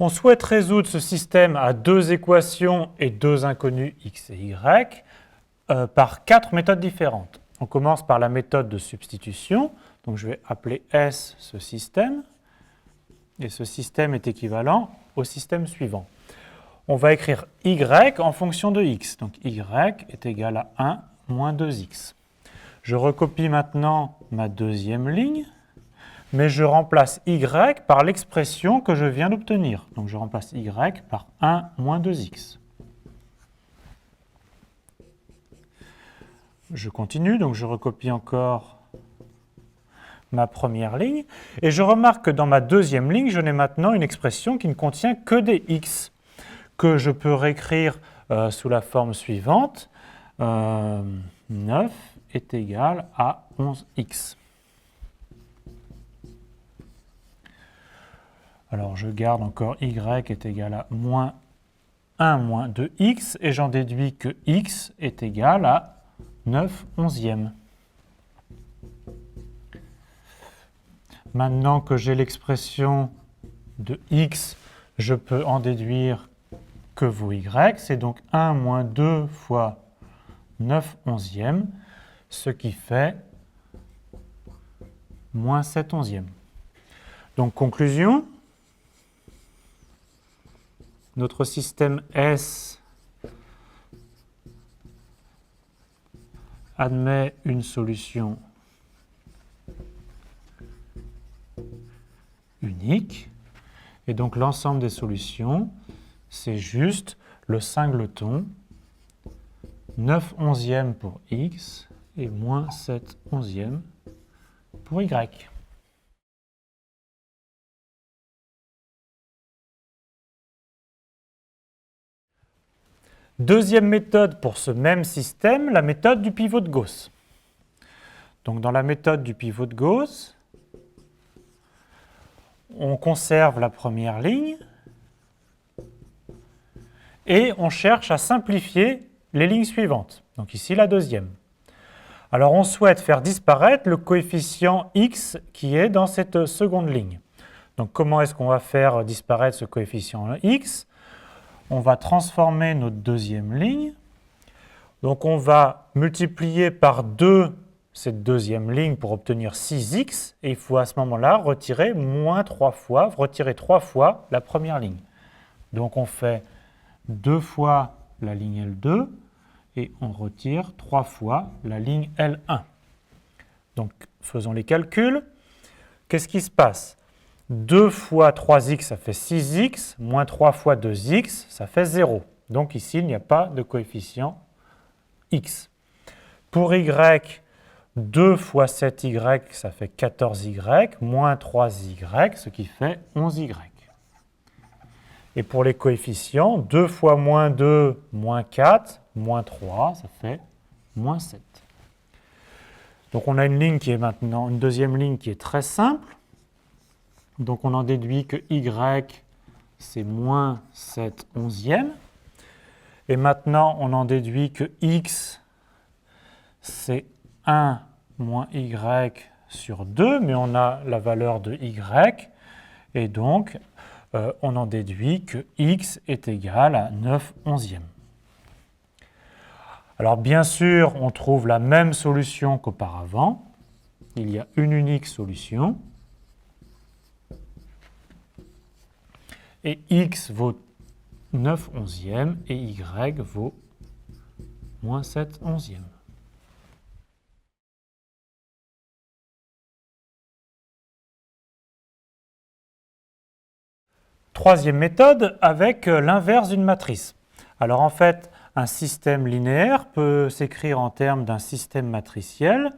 On souhaite résoudre ce système à deux équations et deux inconnus x et y par quatre méthodes différentes. On commence par la méthode de substitution. Donc je vais appeler S ce système. Et ce système est équivalent au système suivant. On va écrire y en fonction de x. Donc y est égal à 1 moins 2x. Je recopie maintenant ma deuxième ligne, mais je remplace y par l'expression que je viens d'obtenir. Donc je remplace y par 1 moins 2x. Je continue, donc je recopie encore ma première ligne, et je remarque que dans ma deuxième ligne, je n'ai maintenant une expression qui ne contient que des x, que je peux réécrire sous la forme suivante. 9 est égal à 11x. Alors je garde encore y est égal à moins 1 moins 2x, et j'en déduis que x est égal à 9 onzièmes. Maintenant que j'ai l'expression de x, je peux en déduire que vaut y. C'est donc 1 moins 2 fois 9 onzièmes, ce qui fait moins 7 onzièmes. Donc conclusion, notre système S admet une solution unique, et donc l'ensemble des solutions, c'est juste le singleton 9 onzièmes pour x et moins 7 onzièmes pour y. Deuxième méthode pour ce même système, la méthode du pivot de Gauss. Donc dans la méthode du pivot de Gauss, on conserve la première ligne et on cherche à simplifier les lignes suivantes. Donc ici la deuxième. Alors on souhaite faire disparaître le coefficient x qui est dans cette seconde ligne. Donc comment est-ce qu'on va faire disparaître ce coefficient x? On va transformer notre deuxième ligne. Donc on va multiplier par 2 cette deuxième ligne pour obtenir 6x, et il faut à ce moment-là retirer moins 3 fois, retirer 3 fois la première ligne. Donc on fait 2 fois la ligne L2 et on retire 3 fois la ligne L1. Donc faisons les calculs. Qu'est-ce qui se passe? 2 fois 3x, ça fait 6x, moins 3 fois 2x, ça fait 0. Donc ici, il n'y a pas de coefficient x. Pour y, 2 fois 7y, ça fait 14y, moins 3y, ce qui fait 11y. Et pour les coefficients, 2 fois moins 2, moins 4, moins 3, ça fait moins 7. Donc on a une ligne qui est maintenant, une deuxième ligne qui est très simple. Donc on en déduit que y, c'est moins 7 onzièmes. Et maintenant, on en déduit que x, c'est 1 moins y sur 2, mais on a la valeur de y, et donc on en déduit que x est égal à 9 onzièmes. Alors bien sûr, on trouve la même solution qu'auparavant. Il y a une unique solution. Et x vaut 9 onzièmes et y vaut moins 7 onzièmes. Troisième méthode avec l'inverse d'une matrice. Alors en fait, un système linéaire peut s'écrire en termes d'un système matriciel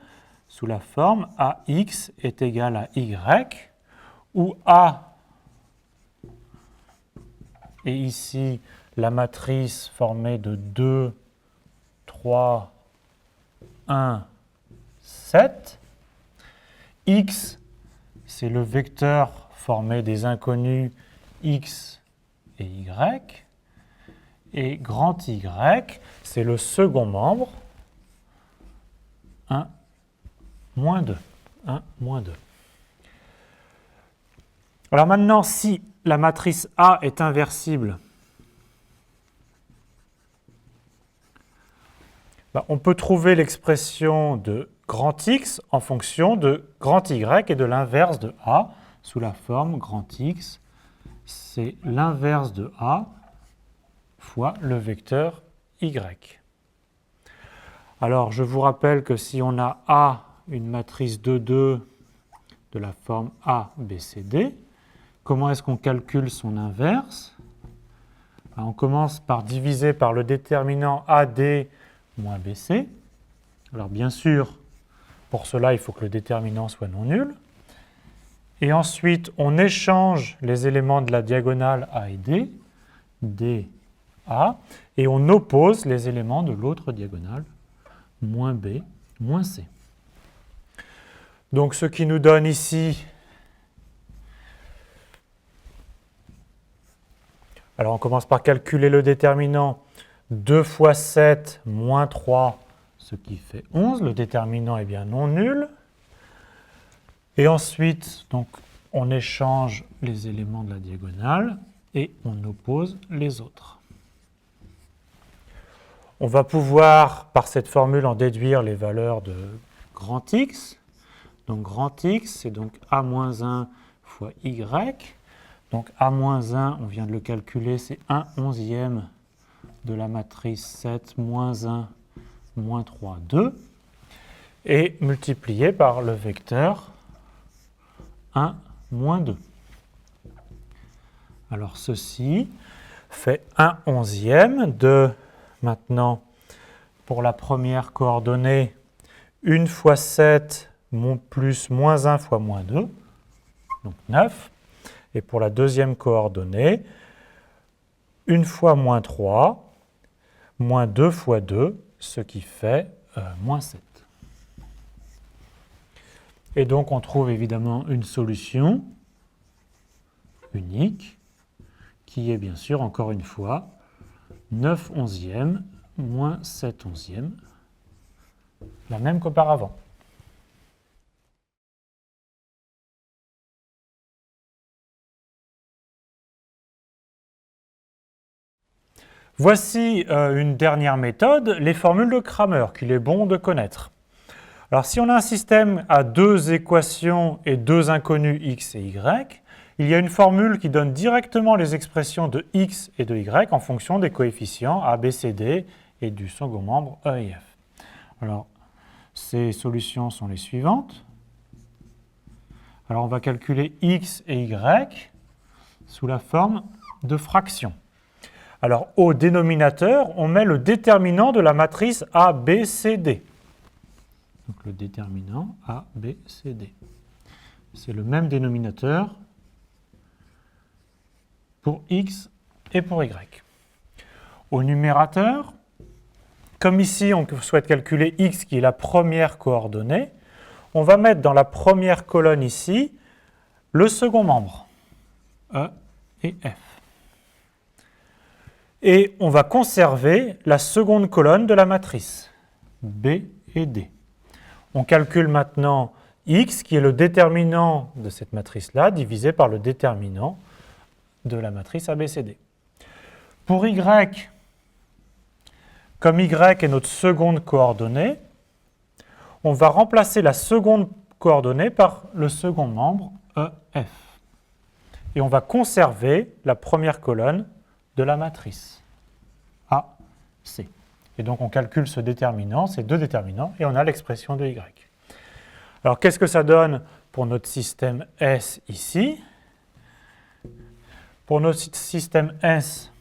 sous la forme AX est égal à Y, où A est ici la matrice formée de 2, 3, 1, 7. X, c'est le vecteur formé des inconnus x et y. Et grand Y, c'est le second membre, 1, moins 2. 1, moins 2. Alors maintenant, si la matrice A est inversible, on peut trouver l'expression de grand X en fonction de grand Y et de l'inverse de A sous la forme grand X, c'est l'inverse de A fois le vecteur Y. Alors, je vous rappelle que si on a A, une matrice de 2 de la forme A, B, C, D, comment est-ce qu'on calcule son inverse? On commence par diviser par le déterminant AD moins BC. Alors, bien sûr, pour cela, il faut que le déterminant soit non nul. Et ensuite, on échange les éléments de la diagonale A et D, D, A, et on oppose les éléments de l'autre diagonale, moins B, moins C. Donc, ce qui nous donne ici, alors on commence par calculer le déterminant, 2 fois 7 moins 3, ce qui fait 11. Le déterminant est bien non nul. Et ensuite, donc, on échange les éléments de la diagonale et on oppose les autres. On va pouvoir, par cette formule, en déduire les valeurs de grand X. Donc, grand X, c'est donc A-1 fois Y. Donc, A-1, on vient de le calculer, c'est 1/11e de la matrice 7, moins 1, moins 3, 2. Et multiplié par le vecteur 1, moins 2. Alors, ceci fait 1/11e de, maintenant, pour la première coordonnée, 1 fois 7 plus moins 1 fois moins 2, donc 9. Et pour la deuxième coordonnée, 1 fois moins 3, moins 2 fois 2, ce qui fait moins 7. Et donc, on trouve évidemment une solution unique, qui est bien sûr, encore une fois, 9/11e moins 7/11e, la même qu'auparavant. Voici une dernière méthode, les formules de Cramer, qu'il est bon de connaître. Alors, si on a un système à 2 équations et 2 inconnus x et y, il y a une formule qui donne directement les expressions de x et de y en fonction des coefficients a, b, c, d et du second membre e et f. Alors, ces solutions sont les suivantes. Alors, on va calculer x et y sous la forme de fractions. Alors, au dénominateur, on met le déterminant de la matrice A, B, C, D. Donc, le déterminant A, B, C, D. C'est le même dénominateur pour x et pour y. Au numérateur, comme ici, on souhaite calculer x qui est la première coordonnée, on va mettre dans la première colonne ici le second membre, E et F. Et on va conserver la seconde colonne de la matrice, B et D. On calcule maintenant x, qui est le déterminant de cette matrice-là, divisé par le déterminant de la matrice ABCD. Pour y, comme y est notre seconde coordonnée, on va remplacer la seconde coordonnée par le second membre, EF. Et on va conserver la première colonne de la matrice AC. Et donc on calcule ce déterminant, ces deux déterminants, et on a l'expression de y. Alors qu'est-ce que ça donne pour notre système S ici? Pour notre système S,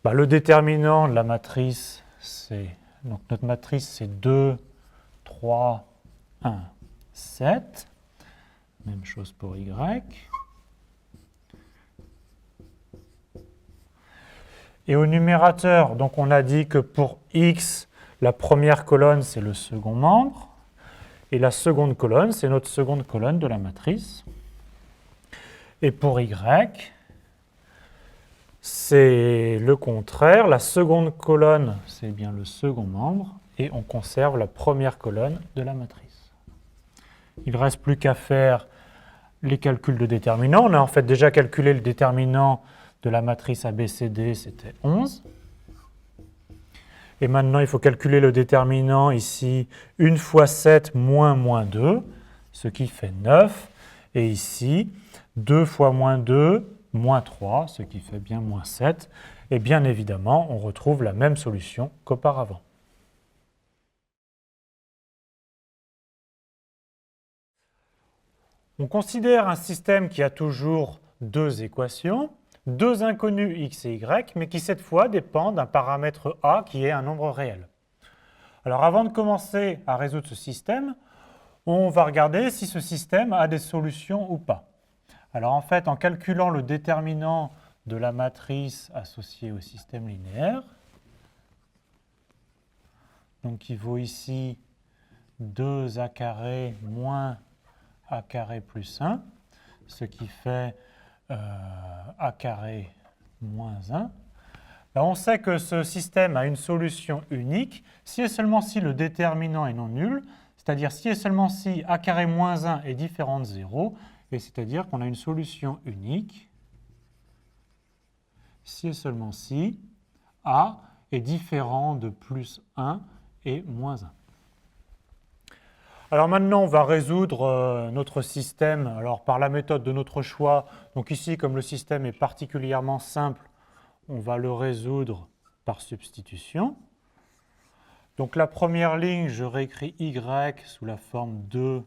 le déterminant de la matrice, donc notre matrice c'est 2, 3, 1, 7. Même chose pour Y. Et au numérateur, donc on a dit que pour X, la première colonne, c'est le second membre. Et la seconde colonne, c'est notre seconde colonne de la matrice. Et pour Y, c'est le contraire. La seconde colonne, c'est bien le second membre. Et on conserve la première colonne de la matrice. Il ne reste plus qu'à faire les calculs de déterminants. On a en fait déjà calculé le déterminant de la matrice ABCD, c'était 11. Et maintenant, il faut calculer le déterminant ici, 1 fois 7 moins 2, ce qui fait 9. Et ici, 2 fois -2, moins 3, ce qui fait bien moins 7. Et bien évidemment, on retrouve la même solution qu'auparavant. On considère un système qui a toujours deux équations, deux inconnus x et y, mais qui cette fois dépendent d'un paramètre a qui est un nombre réel. Alors avant de commencer à résoudre ce système, on va regarder si ce système a des solutions ou pas. Alors en fait, en calculant le déterminant de la matrice associée au système linéaire, donc qui vaut ici 2a carré moins a carré plus 1, ce qui fait a carré moins 1. Alors on sait que ce système a une solution unique si et seulement si le déterminant est non nul, c'est-à-dire si et seulement si a carré moins 1 est différent de 0, et c'est-à-dire qu'on a une solution unique si et seulement si a est différent de plus 1 et moins 1. Alors maintenant, on va résoudre notre système par la méthode de notre choix. Donc ici, comme le système est particulièrement simple, on va le résoudre par substitution. Donc la première ligne, je réécris y sous la forme 2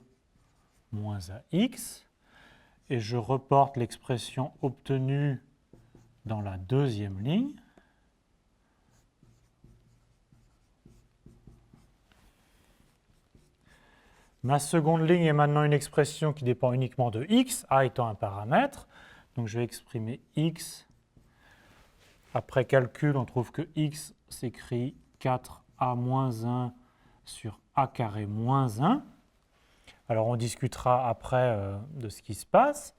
moins ax. Et je reporte l'expression obtenue dans la deuxième ligne. Ma seconde ligne est maintenant une expression qui dépend uniquement de x, a étant un paramètre. Donc je vais exprimer x. Après calcul, on trouve que x s'écrit 4a moins 1 sur a carré moins 1. Alors on discutera après de ce qui se passe.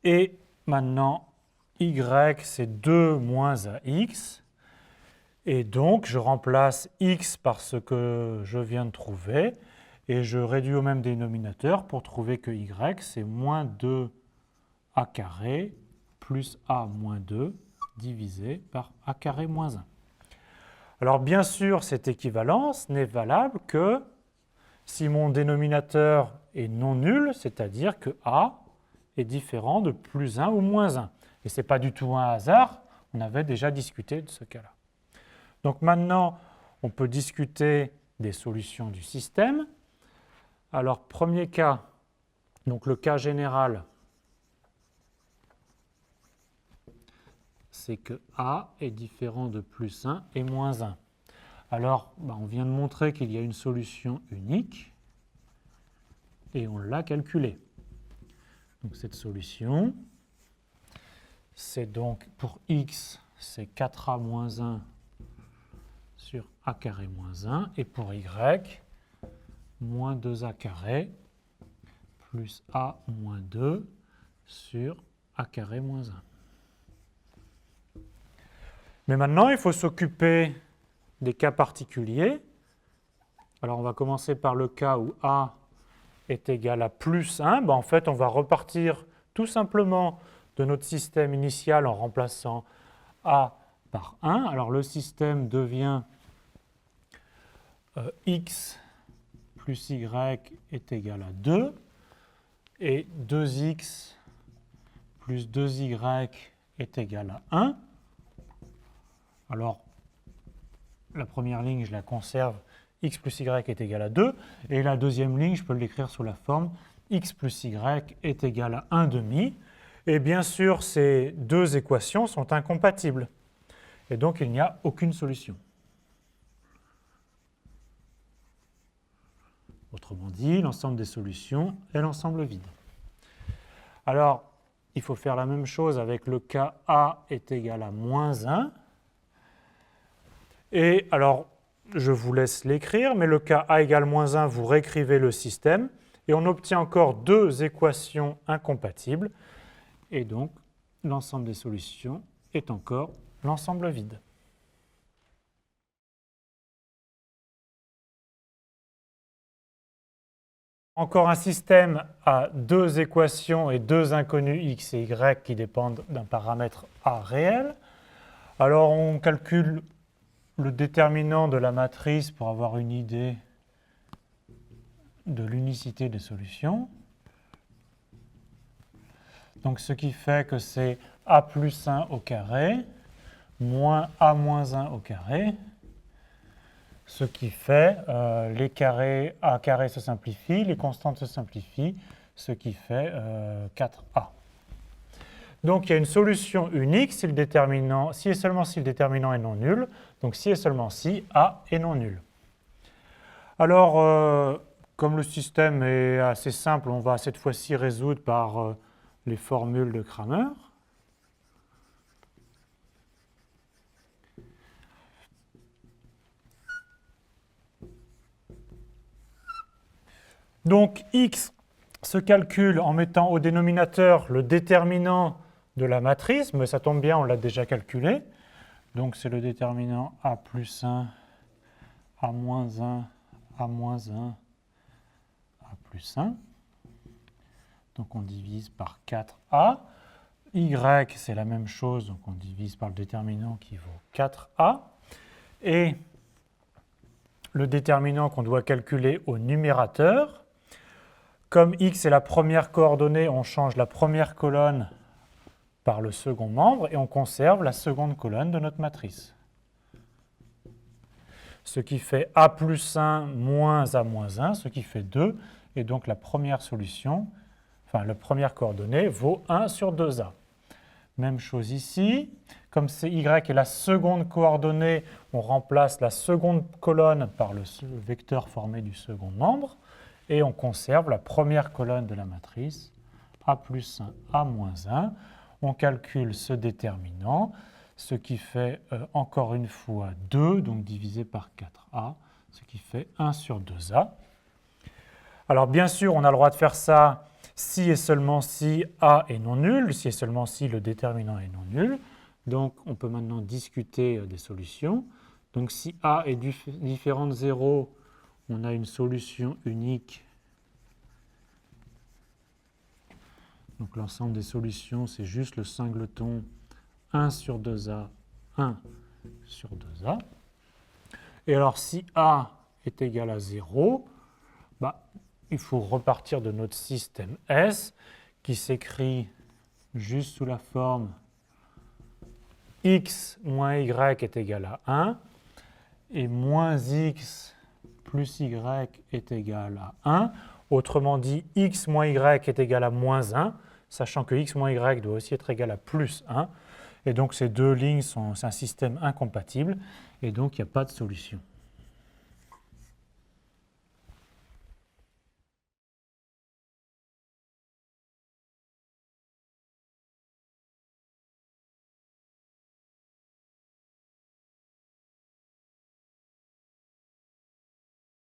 Et maintenant, y c'est 2 moins ax. Et donc je remplace x par ce que je viens de trouver. Et je réduis au même dénominateur pour trouver que y, c'est moins 2a carré plus a moins 2 divisé par a carré moins 1. Alors bien sûr, cette équivalence n'est valable que si mon dénominateur est non nul, c'est-à-dire que a est différent de plus 1 ou moins 1. Et ce n'est pas du tout un hasard, on avait déjà discuté de ce cas-là. Donc maintenant, on peut discuter des solutions du système. Alors, premier cas, donc le cas général, c'est que a est différent de plus 1 et moins 1. Alors, on vient de montrer qu'il y a une solution unique et on l'a calculée. Donc cette solution, c'est donc pour x, c'est 4a moins 1 sur a carré moins 1 et pour y, moins 2a carré plus a moins 2 sur a carré moins 1. Mais maintenant, il faut s'occuper des cas particuliers. Alors, on va commencer par le cas où a est égal à plus 1. En fait, on va repartir tout simplement de notre système initial en remplaçant a par 1. Alors, le système devient x plus y est égal à 2 et 2x plus 2y est égal à 1. Alors, la première ligne, je la conserve, x plus y est égal à 2, et la deuxième ligne, je peux l'écrire sous la forme x plus y est égal à 1 demi. Et bien sûr, ces deux équations sont incompatibles, et donc il n'y a aucune solution. Autrement dit, l'ensemble des solutions est l'ensemble vide. Alors, il faut faire la même chose avec le cas a est égal à moins 1. Et alors, je vous laisse l'écrire, mais le cas a égale moins 1, vous réécrivez le système, et on obtient encore deux équations incompatibles, et donc l'ensemble des solutions est encore l'ensemble vide. Encore un système à deux équations et deux inconnus x et y qui dépendent d'un paramètre a réel. Alors on calcule le déterminant de la matrice pour avoir une idée de l'unicité des solutions. Donc ce qui fait que c'est a plus 1 au carré moins a moins 1 au carré. Ce qui fait, les carrés, a carré se simplifient, les constantes se simplifient, ce qui fait 4a. Donc il y a une solution unique si et seulement si le déterminant est non nul, donc si et seulement si a est non nul. Alors, comme le système est assez simple, on va cette fois-ci résoudre par les formules de Cramer. Donc x se calcule en mettant au dénominateur le déterminant de la matrice, mais ça tombe bien, on l'a déjà calculé. Donc c'est le déterminant a plus 1, a moins 1, a moins 1, a plus 1. Donc on divise par 4a. Y, c'est la même chose, donc on divise par le déterminant qui vaut 4a. Et le déterminant qu'on doit calculer au numérateur, comme x est la première coordonnée, on change la première colonne par le second membre et on conserve la seconde colonne de notre matrice. Ce qui fait a plus 1 moins a moins 1, ce qui fait 2. Et donc la première solution, enfin la première coordonnée, vaut 1 sur 2a. Même chose ici. Comme y est la seconde coordonnée, on remplace la seconde colonne par le vecteur formé du second membre. Et on conserve la première colonne de la matrice, a plus 1, a moins 1. On calcule ce déterminant, ce qui fait encore une fois 2, donc divisé par 4a, ce qui fait 1 sur 2a. Alors bien sûr, on a le droit de faire ça si et seulement si a est non nul, si et seulement si le déterminant est non nul. Donc on peut maintenant discuter des solutions. Donc si a est différent de 0, on a une solution unique. Donc l'ensemble des solutions, c'est juste le singleton 1 sur 2a, 1 sur 2a. Et alors si a est égal à 0, il faut repartir de notre système S qui s'écrit juste sous la forme x moins y est égal à 1 et moins x plus y est égal à 1. Autrement dit, x moins y est égal à moins 1, sachant que x moins y doit aussi être égal à plus 1. Et donc ces deux lignes c'est un système incompatible et donc il n'y a pas de solution.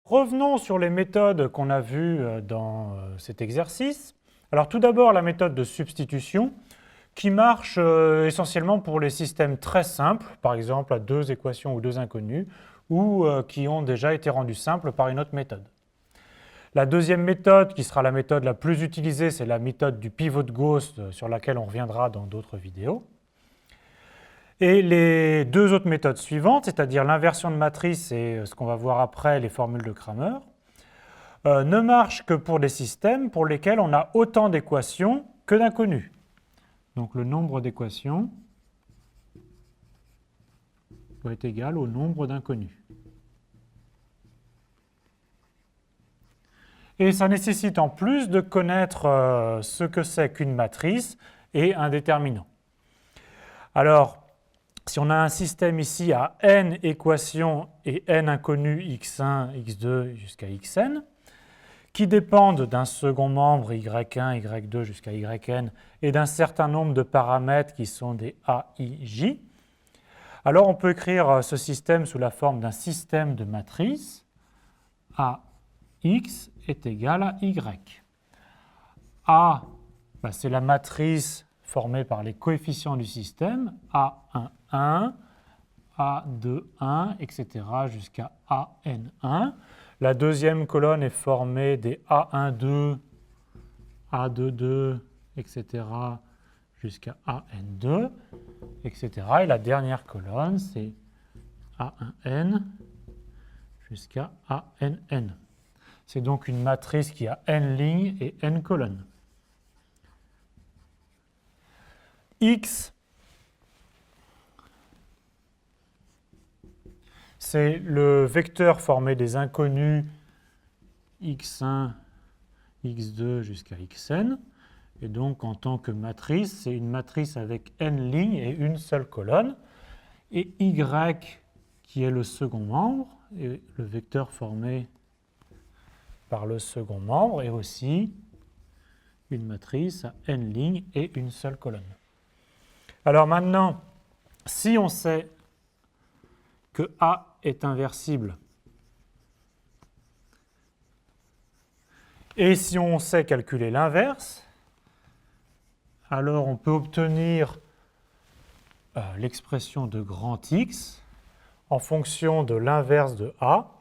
Revenons sur les méthodes qu'on a vues dans cet exercice. Alors tout d'abord la méthode de substitution qui marche essentiellement pour les systèmes très simples, par exemple à deux équations ou deux inconnues, ou qui ont déjà été rendus simples par une autre méthode. La deuxième méthode, qui sera la méthode la plus utilisée, c'est la méthode du pivot de Gauss, sur laquelle on reviendra dans d'autres vidéos. Et les deux autres méthodes suivantes, c'est-à-dire l'inversion de matrice et ce qu'on va voir après, les formules de Cramer, ne marchent que pour des systèmes pour lesquels on a autant d'équations que d'inconnus. Donc le nombre d'équations doit être égal au nombre d'inconnus. Et ça nécessite en plus de connaître ce que c'est qu'une matrice et un déterminant. Alors, si on a un système ici à n équations et n inconnus x1, x2 jusqu'à xn, qui dépendent d'un second membre y1, y2 jusqu'à yn et d'un certain nombre de paramètres qui sont des a, i, j, alors on peut écrire ce système sous la forme d'un système de matrices ax est égal à y. A, c'est la matrice formée par les coefficients du système, A1, 1, A2, 1, etc. jusqu'à AN1. La deuxième colonne est formée des A12, A22, etc. jusqu'à AN2, etc. Et la dernière colonne, c'est A1N jusqu'à ANN. C'est donc une matrice qui a n lignes et n colonnes. X, c'est le vecteur formé des inconnus x1, x2 jusqu'à xn. Et donc, en tant que matrice, c'est une matrice avec n lignes et une seule colonne. Et y, qui est le second membre, et le vecteur formé par le second membre, est aussi une matrice à n lignes et une seule colonne. Alors maintenant, si on sait que A est inversible, et si on sait calculer l'inverse, alors on peut obtenir l'expression de grand X en fonction de l'inverse de A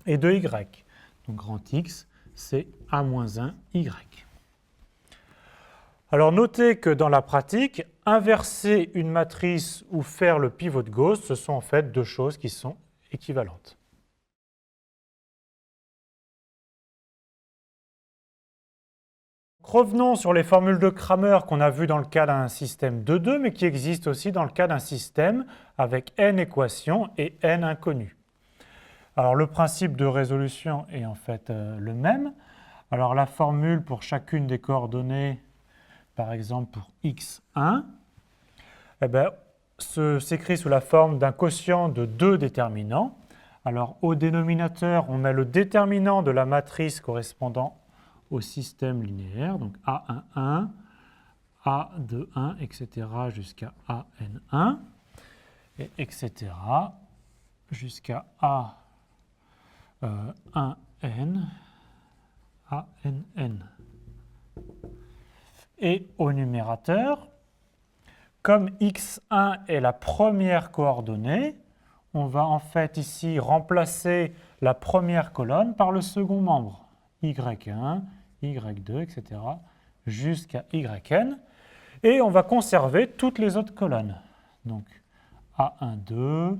et de Y. Donc grand X, c'est A-1 Y. Alors notez que dans la pratique, inverser une matrice ou faire le pivot de Gauss, ce sont en fait deux choses qui sont équivalentes. Revenons sur les formules de Cramer qu'on a vues dans le cas d'un système 2-2, mais qui existent aussi dans le cas d'un système avec n équations et n inconnus. Alors le principe de résolution est en fait le même. Alors la formule pour chacune des coordonnées, par exemple pour x1, s'écrit sous la forme d'un quotient de deux déterminants. Alors au dénominateur, on met le déterminant de la matrice correspondant au système linéaire, donc A11, A21, etc. jusqu'à AN1, et etc. jusqu'à A1N, ANN. Et au numérateur, comme x1 est la première coordonnée, on va en fait ici remplacer la première colonne par le second membre, y1, y2, etc., jusqu'à yn, et on va conserver toutes les autres colonnes. Donc A12,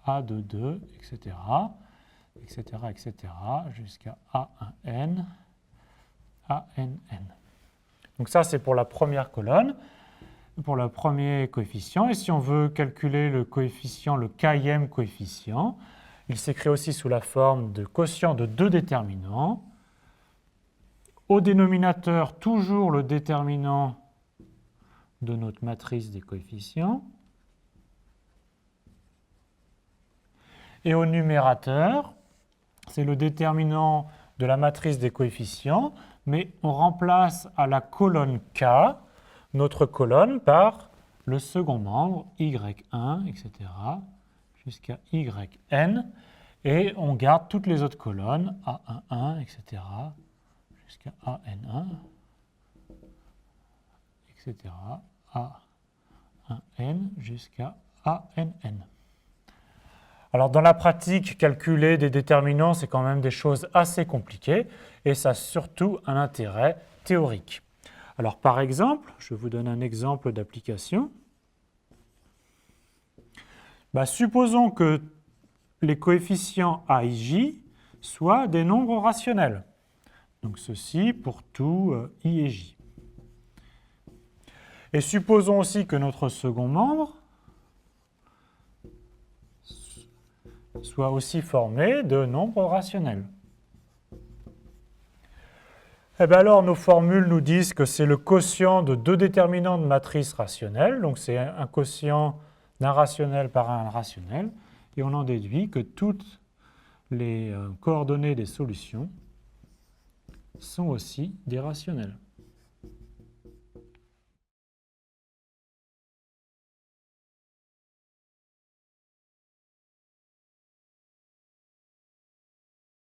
A22, etc., jusqu'à A1n, ANN. Donc ça, c'est pour la première colonne, pour le premier coefficient. Et si on veut calculer le coefficient, le kème coefficient, il s'écrit aussi sous la forme de quotient de deux déterminants. Au dénominateur, toujours le déterminant de notre matrice des coefficients. Et au numérateur, c'est le déterminant de la matrice des coefficients, mais on remplace à la colonne K notre colonne par le second membre, y1, etc., jusqu'à yn, et on garde toutes les autres colonnes, a11, etc., jusqu'à AN1, etc., A1N jusqu'à ANN. Alors dans la pratique, calculer des déterminants, c'est quand même des choses assez compliquées et ça a surtout un intérêt théorique. Alors par exemple, je vous donne un exemple d'application. Supposons que les coefficients a et j soient des nombres rationnels. Donc ceci pour tout i et j. Et supposons aussi que notre second membre soit aussi formé de nombres rationnels. Alors nos formules nous disent que c'est le quotient de deux déterminants de matrice rationnelle, donc c'est un quotient d'un rationnel par un rationnel, et on en déduit que toutes les coordonnées des solutions sont aussi des rationnels.